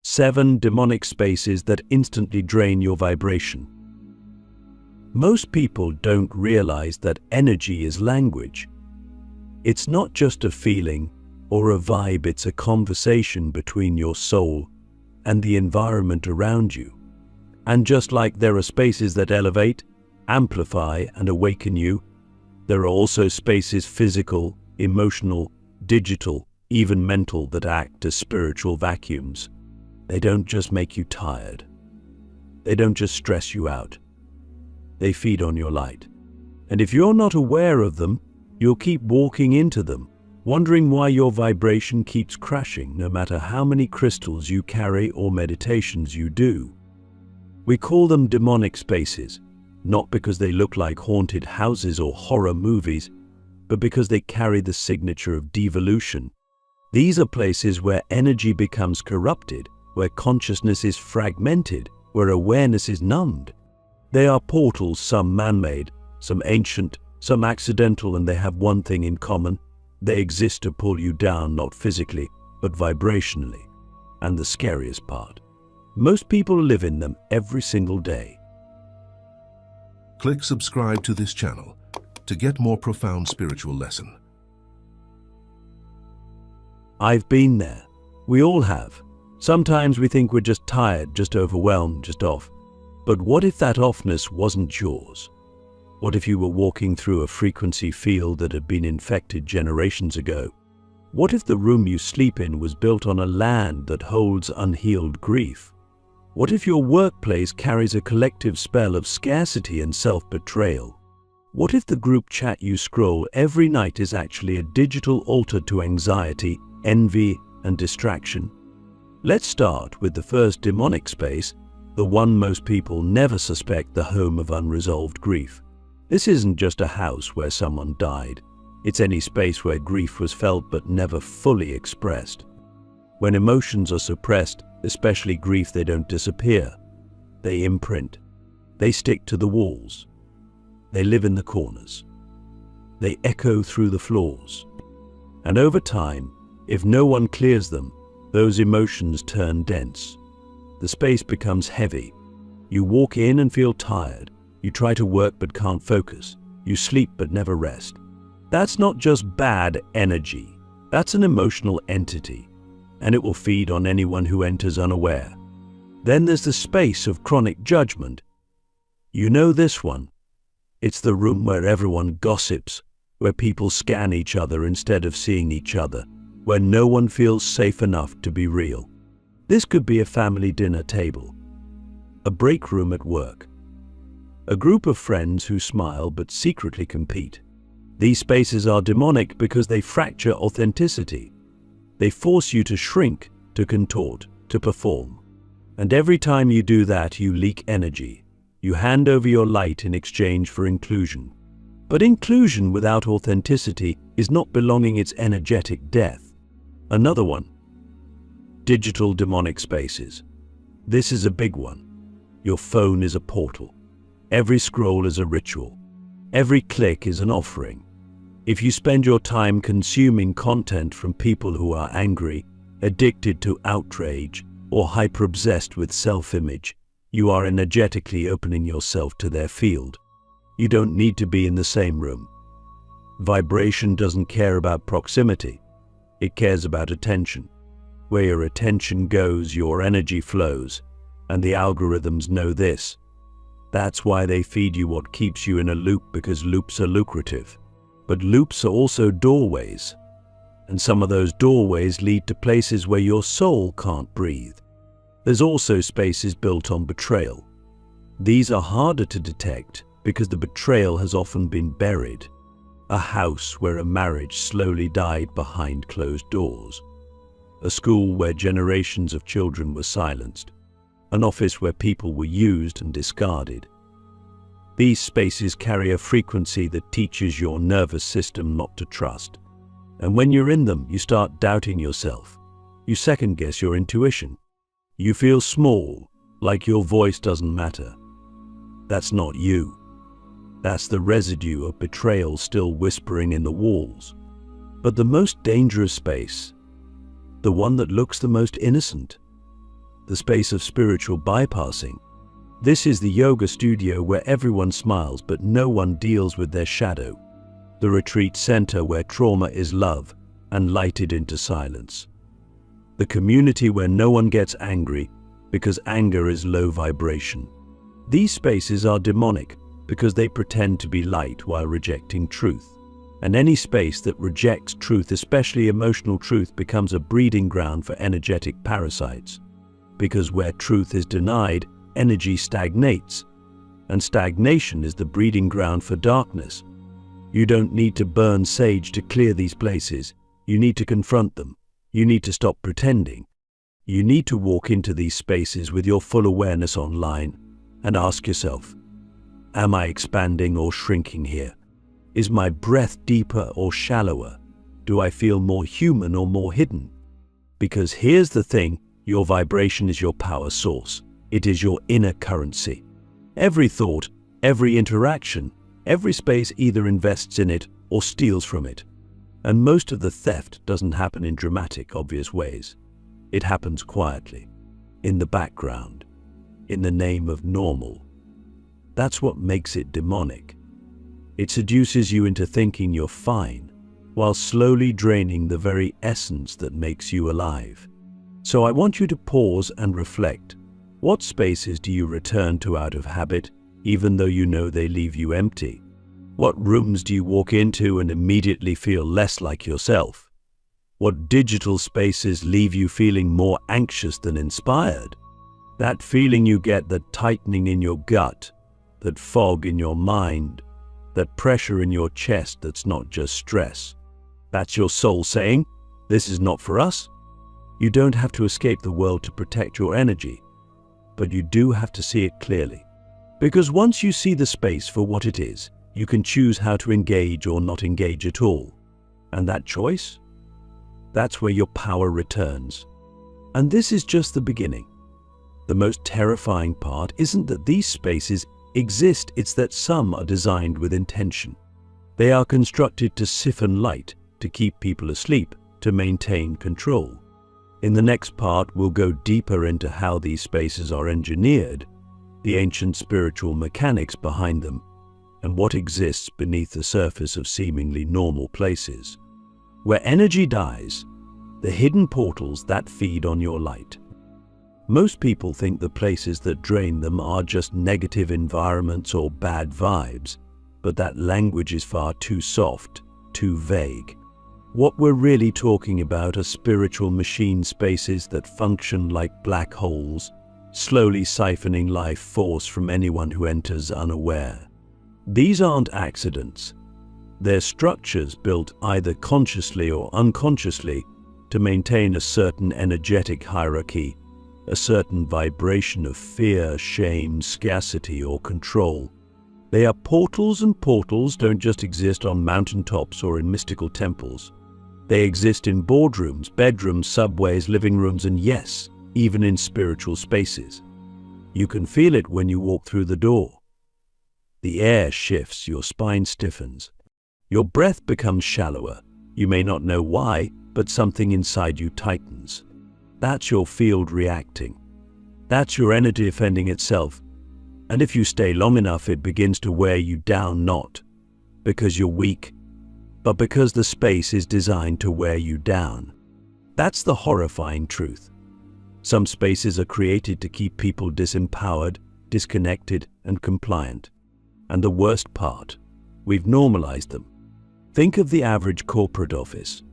7 demonic spaces that instantly drain your vibration. Most people don't realize that energy is language. It's not just a feeling or a vibe, it's a conversation between your soul and the environment around you. And just like there are spaces that elevate, amplify, and awaken you, there are also spaces, physical, emotional, digital, even mental, that act as spiritual vacuums. They don't just make you tired. They don't just stress you out. They feed on your light. And if you're not aware of them, you'll keep walking into them, wondering why your vibration keeps crashing no matter how many crystals you carry or meditations you do. We call them demonic spaces, not because they look like haunted houses or horror movies, but because they carry the signature of devolution. These are places where energy becomes corrupted, where consciousness is fragmented, where awareness is numbed. They are portals, some man-made, some ancient, some accidental, and they have one thing in common. They exist to pull you down, not physically, but vibrationally. And the scariest part, most people live in them every single day. Click subscribe to this channel to get more profound spiritual lesson. I've been there. We all have. Sometimes we think we're just tired, just overwhelmed, just off. But what if that offness wasn't yours? What if you were walking through a frequency field that had been infected generations ago? What if the room you sleep in was built on a land that holds unhealed grief? What if your workplace carries a collective spell of scarcity and self-betrayal? What if the group chat you scroll every night is actually a digital altar to anxiety, envy, and distraction? Let's start with the first demonic space, the one most people never suspect, the home of unresolved grief. This isn't just a house where someone died. It's any space where grief was felt but never fully expressed. When emotions are suppressed, especially grief, they don't disappear. They imprint. They stick to the walls. They live in the corners. They echo through the floors. And over time, if no one clears them, those emotions turn dense. The space becomes heavy. You walk in and feel tired. You try to work but can't focus. You sleep but never rest. That's not just bad energy. That's an emotional entity, and it will feed on anyone who enters unaware. Then there's the space of chronic judgment. You know this one. It's the room where everyone gossips, where people scan each other instead of seeing each other, where no one feels safe enough to be real. This could be a family dinner table, a break room at work, a group of friends who smile but secretly compete. These spaces are demonic because they fracture authenticity. They force you to shrink, to contort, to perform. And every time you do that, you leak energy. You hand over your light in exchange for inclusion. But inclusion without authenticity is not belonging, it's energetic death. Another one. Digital demonic spaces. This is a big one. Your phone is a portal. Every scroll is a ritual. Every click is an offering. If you spend your time consuming content from people who are angry, addicted to outrage, or hyper-obsessed with self-image, you are energetically opening yourself to their field. You don't need to be in the same room. Vibration doesn't care about proximity. It cares about attention. Where your attention goes, your energy flows, and the algorithms know this. That's why they feed you what keeps you in a loop, because loops are lucrative. But loops are also doorways, and some of those doorways lead to places where your soul can't breathe. There's also spaces built on betrayal. These are harder to detect because the betrayal has often been buried. A house where a marriage slowly died behind closed doors. A school where generations of children were silenced. An office where people were used and discarded. These spaces carry a frequency that teaches your nervous system not to trust. And when you're in them, you start doubting yourself. You second-guess your intuition. You feel small, like your voice doesn't matter. That's not you. That's the residue of betrayal still whispering in the walls. But the most dangerous space, the one that looks the most innocent, the space of spiritual bypassing. This is the yoga studio where everyone smiles but no one deals with their shadow. The retreat center where trauma is love and lighted into silence. The community where no one gets angry because anger is low vibration. These spaces are demonic because they pretend to be light while rejecting truth. And any space that rejects truth, especially emotional truth, becomes a breeding ground for energetic parasites. Because where truth is denied, energy stagnates. And stagnation is the breeding ground for darkness. You don't need to burn sage to clear these places. You need to confront them. You need to stop pretending. You need to walk into these spaces with your full awareness online and ask yourself, am I expanding or shrinking here? Is my breath deeper or shallower? Do I feel more human or more hidden? Because here's the thing, your vibration is your power source. It is your inner currency. Every thought, every interaction, every space either invests in it or steals from it. And most of the theft doesn't happen in dramatic, obvious ways. It happens quietly, in the background, in the name of normal. That's what makes it demonic. It seduces you into thinking you're fine, while slowly draining the very essence that makes you alive. So I want you to pause and reflect. What spaces do you return to out of habit, even though you know they leave you empty? What rooms do you walk into and immediately feel less like yourself? What digital spaces leave you feeling more anxious than inspired? That feeling you get, that tightening in your gut, that fog in your mind, that pressure in your chest that's not just stress. That's your soul saying, this is not for us. You don't have to escape the world to protect your energy, but you do have to see it clearly. Because once you see the space for what it is, you can choose how to engage or not engage at all. And that choice? That's where your power returns. And this is just the beginning. The most terrifying part isn't that these spaces exist, it's that some are designed with intention. They are constructed to siphon light, to keep people asleep, to maintain control. In the next part, we'll go deeper into how these spaces are engineered, the ancient spiritual mechanics behind them, and what exists beneath the surface of seemingly normal places. Where energy dies, the hidden portals that feed on your light. Most people think the places that drain them are just negative environments or bad vibes, but that language is far too soft, too vague. What we're really talking about are spiritual machine spaces that function like black holes, slowly siphoning life force from anyone who enters unaware. These aren't accidents. They're structures built either consciously or unconsciously to maintain a certain energetic hierarchy, a certain vibration of fear, shame, scarcity, or control. They are portals, and portals don't just exist on mountaintops or in mystical temples. They exist in boardrooms, bedrooms, subways, living rooms, and yes, even in spiritual spaces. You can feel it when you walk through the door. The air shifts, your spine stiffens. Your breath becomes shallower. You may not know why, but something inside you tightens. That's your field reacting. That's your energy defending itself. And if you stay long enough, it begins to wear you down, not because you're weak, but because the space is designed to wear you down. That's the horrifying truth. Some spaces are created to keep people disempowered, disconnected, and compliant. And the worst part, we've normalized them. Think of the average corporate office.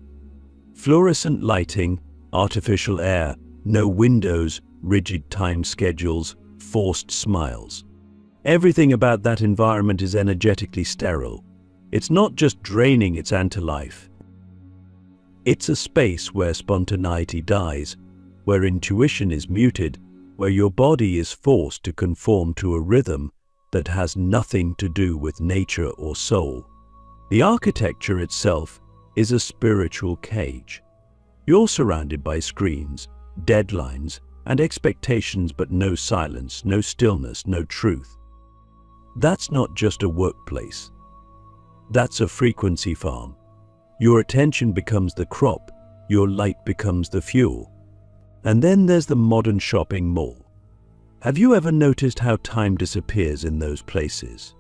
Fluorescent lighting, artificial air, no windows, rigid time schedules, forced smiles. Everything about that environment is energetically sterile. It's not just draining, it's anti-life. It's a space where spontaneity dies, where intuition is muted, where your body is forced to conform to a rhythm that has nothing to do with nature or soul. The architecture itself is a spiritual cage. You're surrounded by screens, deadlines, and expectations, but no silence, no stillness, no truth. That's not just a workplace. That's a frequency farm. Your attention becomes the crop, your light becomes the fuel. And then there's the modern shopping mall. Have you ever noticed how time disappears in those places?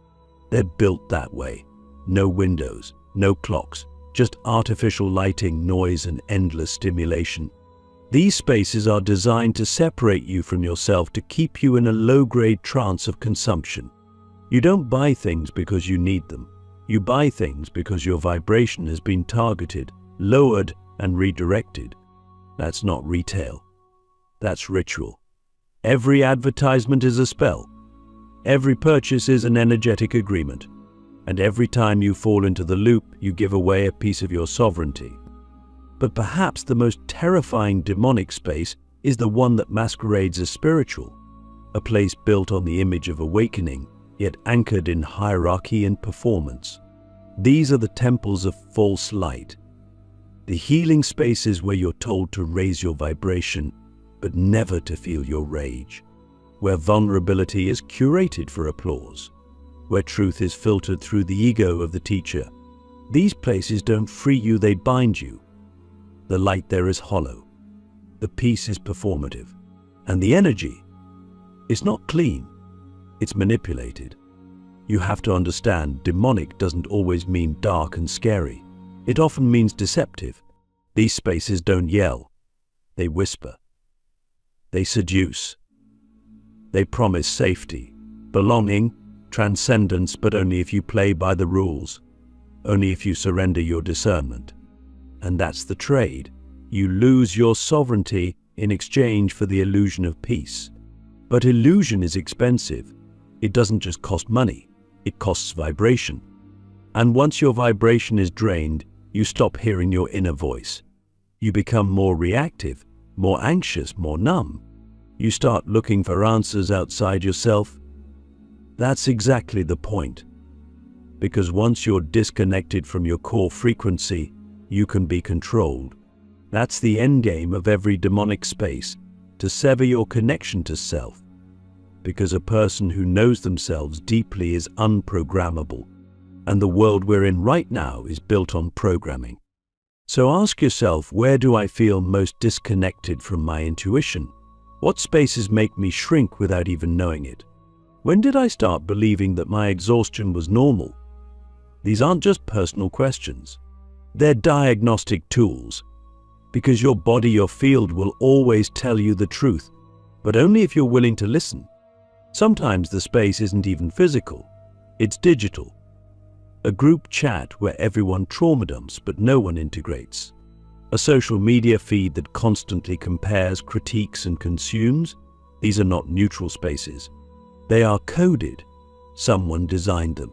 They're built that way. No windows, no clocks, just artificial lighting, noise, and endless stimulation. These spaces are designed to separate you from yourself, to keep you in a low-grade trance of consumption. You don't buy things because you need them. You buy things because your vibration has been targeted, lowered, and redirected. That's not retail. That's ritual. Every advertisement is a spell. Every purchase is an energetic agreement. And every time you fall into the loop, you give away a piece of your sovereignty. But perhaps the most terrifying demonic space is the one that masquerades as spiritual, a place built on the image of awakening, yet anchored in hierarchy and performance. These are the temples of false light, the healing spaces where you're told to raise your vibration, but never to feel your rage, where vulnerability is curated for applause, where truth is filtered through the ego of the teacher. These places don't free you, they bind you. The light there is hollow, the peace is performative, and the energy is not clean, it's manipulated. You have to understand, demonic doesn't always mean dark and scary. It often means deceptive. These spaces don't yell, they whisper. They seduce. They promise safety, belonging, transcendence, but only if you play by the rules, only if you surrender your discernment. And that's the trade. You lose your sovereignty in exchange for the illusion of peace. But illusion is expensive. It doesn't just cost money, it costs vibration. And once your vibration is drained, you stop hearing your inner voice. You become more reactive, more anxious, more numb. You start looking for answers outside yourself. That's exactly the point. Because once you're disconnected from your core frequency, you can be controlled. That's the endgame of every demonic space, to sever your connection to self. Because a person who knows themselves deeply is unprogrammable, and the world we're in right now is built on programming. So ask yourself, where do I feel most disconnected from my intuition? What spaces make me shrink without even knowing it? When did I start believing that my exhaustion was normal? These aren't just personal questions. They're diagnostic tools. Because your body, your field, will always tell you the truth, but only if you're willing to listen. Sometimes the space isn't even physical. It's digital. A group chat where everyone trauma dumps but no one integrates. A social media feed that constantly compares, critiques, and consumes. These are not neutral spaces. They are coded. Someone designed them.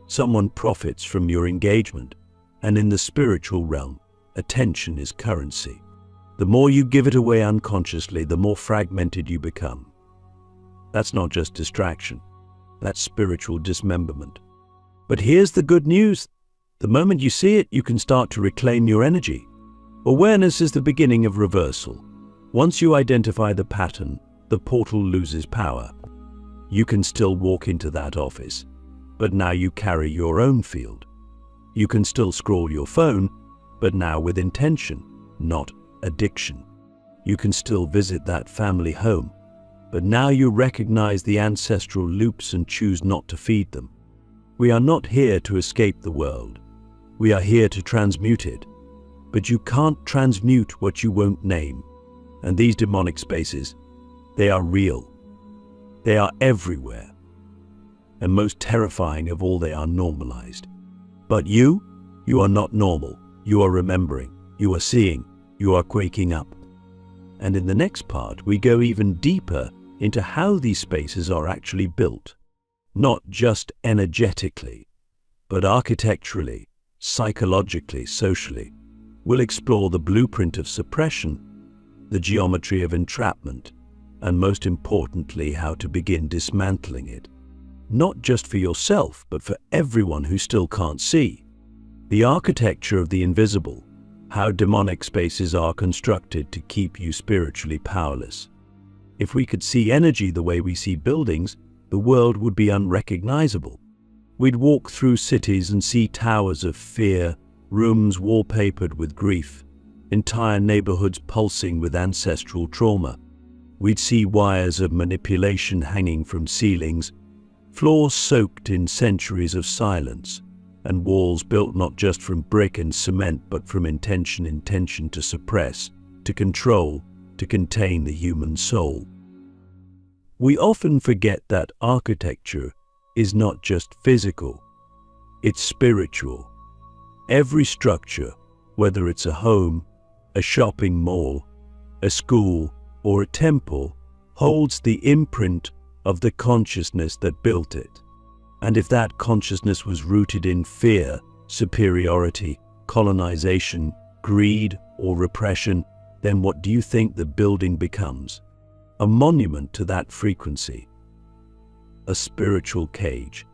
Someone profits from your engagement. And in the spiritual realm, attention is currency. The more you give it away unconsciously, the more fragmented you become. That's not just distraction. That's spiritual dismemberment. But here's the good news. The moment you see it, you can start to reclaim your energy. Awareness is the beginning of reversal. Once you identify the pattern, the portal loses power. You can still walk into that office, but now you carry your own field. You can still scroll your phone, but now with intention, not addiction. You can still visit that family home, but now you recognize the ancestral loops and choose not to feed them. We are not here to escape the world. We are here to transmute it. But you can't transmute what you won't name. And these demonic spaces, they are real. They are everywhere. And most terrifying of all, they are normalized. But you are not normal. You are remembering. You are seeing. You are quaking up. And in the next part, we go even deeper into how these spaces are actually built. Not just energetically, but architecturally, psychologically, socially. We'll explore the blueprint of suppression, the geometry of entrapment, and most importantly, how to begin dismantling it. Not just for yourself, but for everyone who still can't see. The architecture of the invisible, how demonic spaces are constructed to keep you spiritually powerless. If we could see energy the way we see buildings, the world would be unrecognizable. We'd walk through cities and see towers of fear, rooms wallpapered with grief, entire neighborhoods pulsing with ancestral trauma. We'd see wires of manipulation hanging from ceilings, floors soaked in centuries of silence, and walls built not just from brick and cement but from intention to suppress, to control, to contain the human soul. We often forget that architecture is not just physical, it's spiritual. Every structure, whether it's a home, a shopping mall, a school, or a temple, holds the imprint of the consciousness that built it. And if that consciousness was rooted in fear, superiority, colonization, greed, or repression, then what do you think the building becomes? A monument to that frequency. A spiritual cage.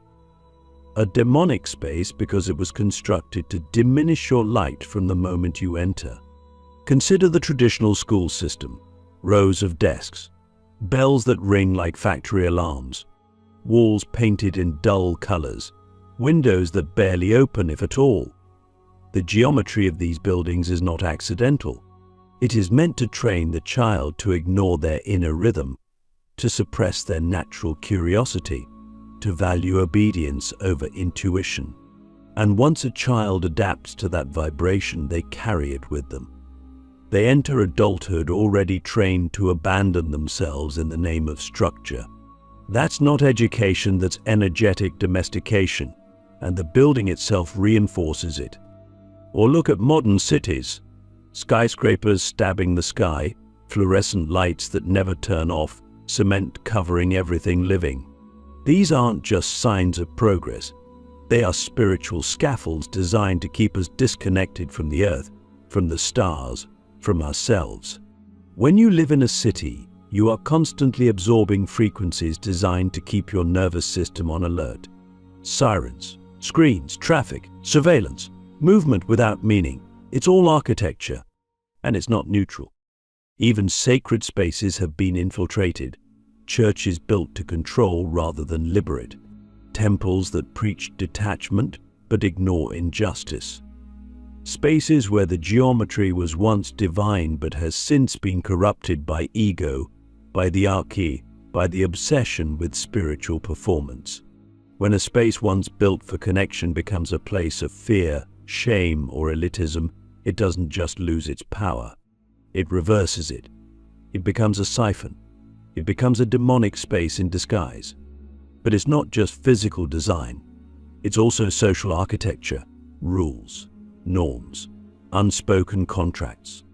A demonic space because it was constructed to diminish your light from the moment you enter. Consider the traditional school system. Rows of desks, bells that ring like factory alarms, walls painted in dull colors, windows that barely open if at all. The geometry of these buildings is not accidental. It is meant to train the child to ignore their inner rhythm, to suppress their natural curiosity, to value obedience over intuition. And once a child adapts to that vibration, they carry it with them. They enter adulthood already trained to abandon themselves in the name of structure. That's not education, that's energetic domestication, and the building itself reinforces it. Or look at modern cities. Skyscrapers stabbing the sky, fluorescent lights that never turn off, cement covering everything living. These aren't just signs of progress. They are spiritual scaffolds designed to keep us disconnected from the earth, from the stars, from ourselves. When you live in a city, you are constantly absorbing frequencies designed to keep your nervous system on alert. Sirens, screens, traffic, surveillance, movement without meaning. It's all architecture, and it's not neutral. Even sacred spaces have been infiltrated. Churches built to control rather than liberate. Temples that preach detachment but ignore injustice. Spaces where the geometry was once divine but has since been corrupted by ego, by the archy, by the obsession with spiritual performance. When a space once built for connection becomes a place of fear, shame, or elitism, it doesn't just lose its power. It reverses it. It becomes a siphon. It becomes a demonic space in disguise. But it's not just physical design. It's also social architecture, rules, norms, unspoken contracts.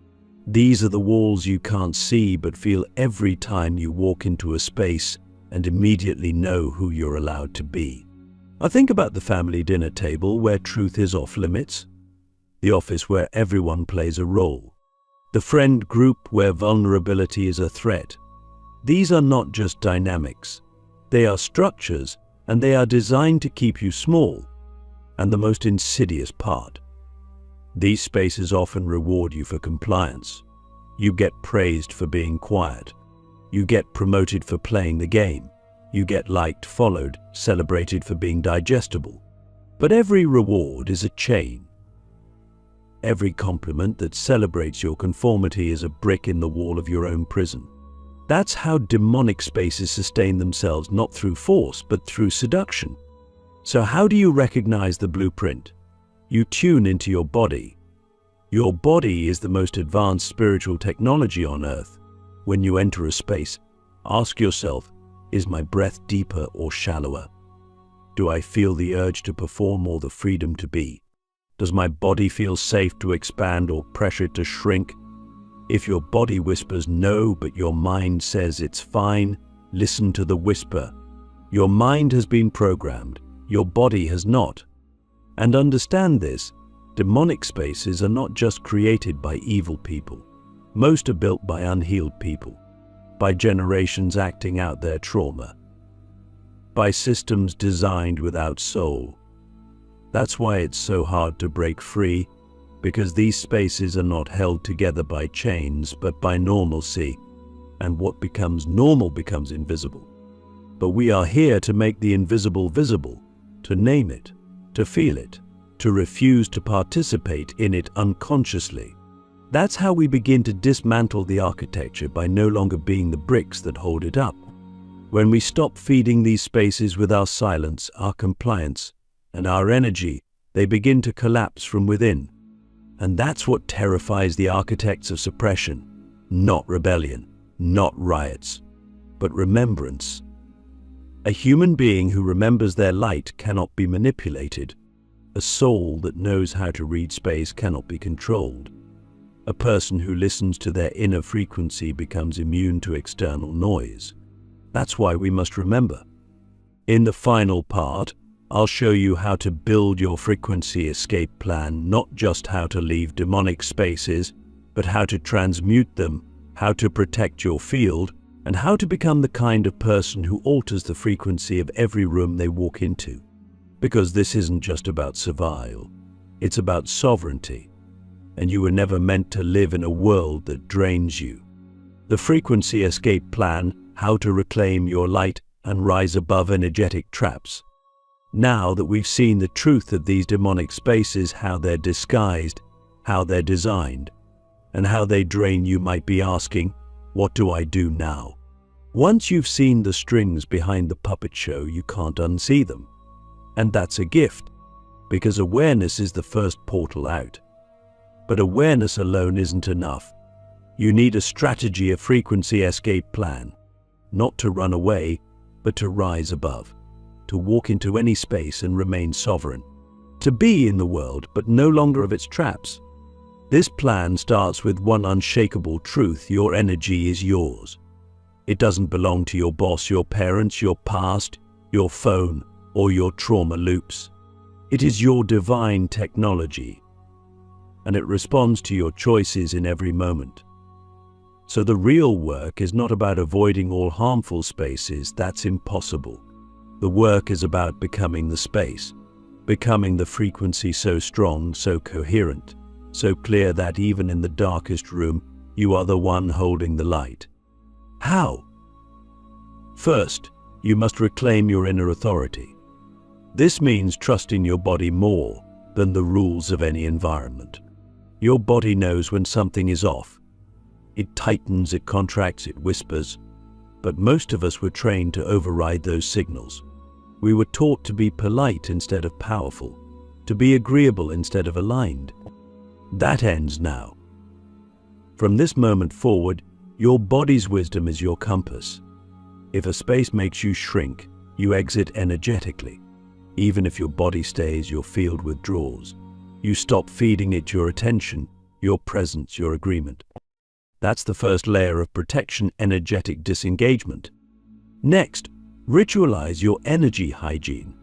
These are the walls you can't see but feel every time you walk into a space and immediately know who you're allowed to be. I think about the family dinner table where truth is off limits, the office where everyone plays a role, the friend group where vulnerability is a threat. These are not just dynamics. They are structures, and they are designed to keep you small. And the most insidious part, these spaces often reward you for compliance. You get praised for being quiet. You get promoted for playing the game. You get liked, followed, celebrated for being digestible. But every reward is a chain. Every compliment that celebrates your conformity is a brick in the wall of your own prison. That's how demonic spaces sustain themselves, not through force, but through seduction. So how do you recognize the blueprint? You tune into your body. Your body is the most advanced spiritual technology on earth. When you enter a space, ask yourself, is my breath deeper or shallower? Do I feel the urge to perform or the freedom to be? Does my body feel safe to expand or pressure to shrink? If your body whispers no, but your mind says it's fine, listen to the whisper. Your mind has been programmed, your body has not. And understand this, demonic spaces are not just created by evil people. Most are built by unhealed people, by generations acting out their trauma, by systems designed without soul. That's why it's so hard to break free, because these spaces are not held together by chains, but by normalcy, and what becomes normal becomes invisible. But we are here to make the invisible visible, to name it, to feel it, to refuse to participate in it unconsciously. That's how we begin to dismantle the architecture by no longer being the bricks that hold it up. When we stop feeding these spaces with our silence, our compliance, and our energy, they begin to collapse from within. And that's what terrifies the architects of suppression. Not rebellion, not riots, but remembrance. A human being who remembers their light cannot be manipulated. A soul that knows how to read space cannot be controlled. A person who listens to their inner frequency becomes immune to external noise. That's why we must remember. In the final part, I'll show you how to build your frequency escape plan, not just how to leave demonic spaces, but how to transmute them, how to protect your field, and how to become the kind of person who alters the frequency of every room they walk into. Because this isn't just about survival, it's about sovereignty, and you were never meant to live in a world that drains you. The frequency escape plan, how to reclaim your light and rise above energetic traps. Now that we've seen the truth of these demonic spaces, how they're disguised, how they're designed, and how they drain, you might be asking, what do I do now? Once you've seen the strings behind the puppet show, you can't unsee them. And that's a gift, because awareness is the first portal out. But awareness alone isn't enough. You need a strategy, a frequency escape plan. Not to run away, but to rise above. To walk into any space and remain sovereign. To be in the world, but no longer of its traps. This plan starts with one unshakable truth: your energy is yours. It doesn't belong to your boss, your parents, your past, your phone, or your trauma loops. It is your divine technology, and it responds to your choices in every moment. So the real work is not about avoiding all harmful spaces. That's impossible. The work is about becoming the space, becoming the frequency so strong, so coherent, so clear that even in the darkest room, you are the one holding the light. How? First, you must reclaim your inner authority. This means trusting your body more than the rules of any environment. Your body knows when something is off. It tightens, it contracts, it whispers. But most of us were trained to override those signals. We were taught to be polite instead of powerful, to be agreeable instead of aligned. That ends now. From this moment forward, your body's wisdom is your compass. If a space makes you shrink, you exit energetically. Even if your body stays, your field withdraws. You stop feeding it your attention, your presence, your agreement. That's the first layer of protection: energetic disengagement. Next, ritualize your energy hygiene.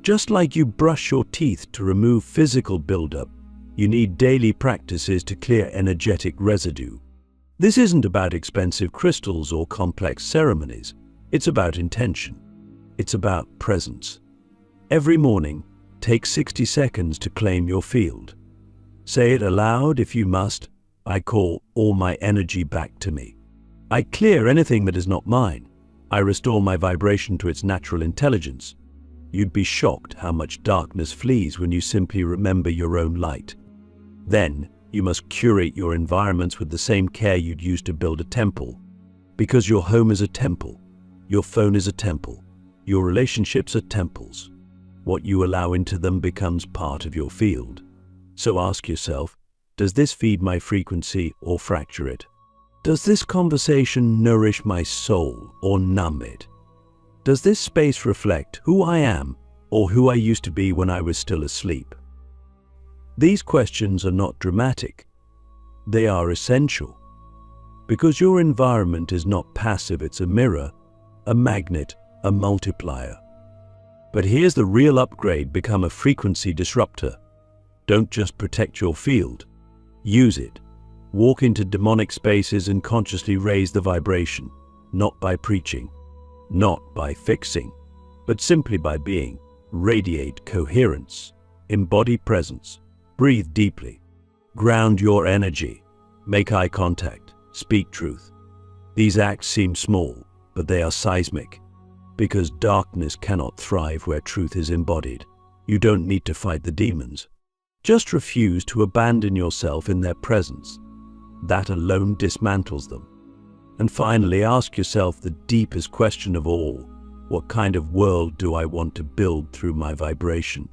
Just like you brush your teeth to remove physical buildup, you need daily practices to clear energetic residue. This isn't about expensive crystals or complex ceremonies. It's about intention. It's about presence. Every morning, take 60 seconds to claim your field. Say it aloud if you must. I call all my energy back to me. I clear anything that is not mine. I restore my vibration to its natural intelligence. You'd be shocked how much darkness flees when you simply remember your own light. Then, you must curate your environments with the same care you'd use to build a temple. Because your home is a temple. Your phone is a temple. Your relationships are temples. What you allow into them becomes part of your field. So ask yourself, does this feed my frequency or fracture it? Does this conversation nourish my soul or numb it? Does this space reflect who I am or who I used to be when I was still asleep? These questions are not dramatic. They are essential. Because your environment is not passive, it's a mirror, a magnet, a multiplier. But here's the real upgrade: become a frequency disruptor. Don't just protect your field. Use it. Walk into demonic spaces and consciously raise the vibration, not by preaching, not by fixing, but simply by being. Radiate coherence, embody presence, breathe deeply, ground your energy, make eye contact, speak truth. These acts seem small, but they are seismic, because darkness cannot thrive where truth is embodied. You don't need to fight the demons. Just refuse to abandon yourself in their presence. that alone dismantles them. And finally, ask yourself the deepest question of all: what kind of world do I want to build through my vibration?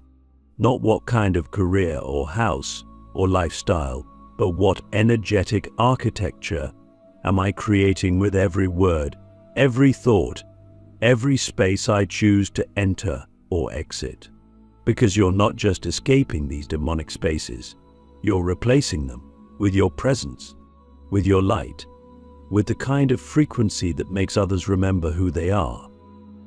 Not what kind of career or house or lifestyle, but what energetic architecture am I creating with every word, every thought, every space I choose to enter or exit? Because you're not just escaping these demonic spaces, you're replacing them with your presence, with your light, with the kind of frequency that makes others remember who they are.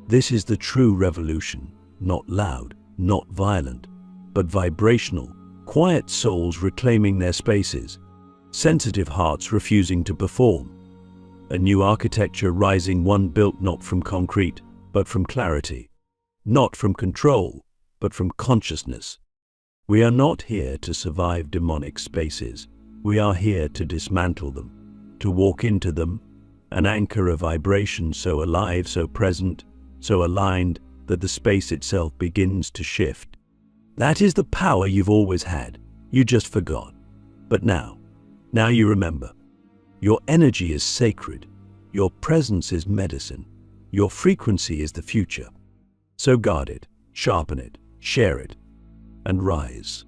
This is the true revolution, not loud, not violent, but vibrational, quiet souls reclaiming their spaces, sensitive hearts refusing to perform, a new architecture rising, one built not from concrete, but from clarity, not from control, but from consciousness. We are not here to survive demonic spaces. We are here to dismantle them, to walk into them, and anchor a vibration so alive, so present, so aligned that the space itself begins to shift. That is the power you've always had. You just forgot. But now you remember. Your energy is sacred. Your presence is medicine. Your frequency is the future. So guard it, sharpen it, share it, and rise.